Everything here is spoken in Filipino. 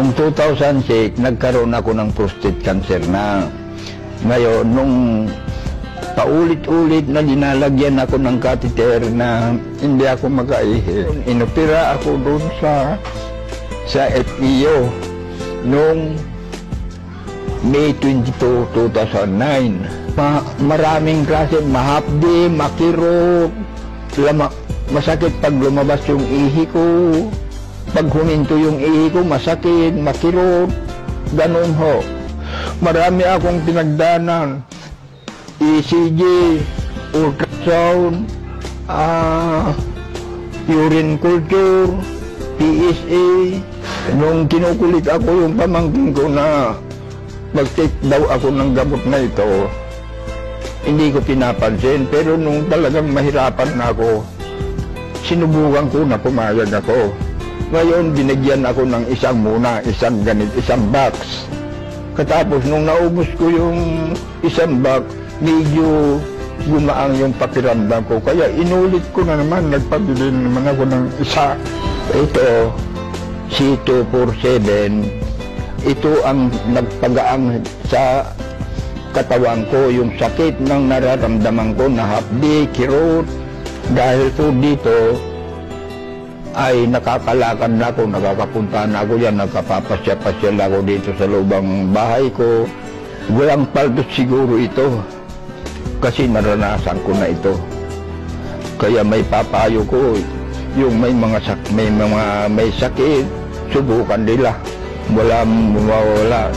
Noong 2006, nagkaroon ako ng prostate cancer na. Ngayon, nung paulit-ulit na dinalagyan ako ng catheter na hindi ako makaihi. Inopera ako doon sa FEO noong May 22, 2009. Maraming klase, mahapdi, makirot, masakit pag lumabas yung ihi ko. Pag huminto yung ihi ko, masakit, makirot, ganun ho. Marami akong pinagdanan. ECG, ultrasound, urine culture, PSA. Nung kinukulit ako yung pamangkin ko na mag-take daw ako ng gamot na ito, hindi ko pinapansin. Pero nung talagang mahirapan na ako, sinubukan ko na pumayag ako. Ngayon, binigyan ako ng isang box. Katapos, nung naubos ko yung isang box, medyo gumaang yung pakiramdam ko. Kaya inulit ko na naman, nagpabili naman ako ng isa. Ito, C247. Ito ang nagpagaang sa katawan ko, yung sakit ng nararamdaman ko na hapdi, kirot. Dahil po dito, ay nakakalakad na ako, nakakapunta na ako yan, nakapapasya-pasya ako dito sa lubang bahay ko. Walang paldos siguro ito, kasi naranasan ko na ito. Kaya may papayo ko, yung may sakit, subukan nila. Walang mawawala.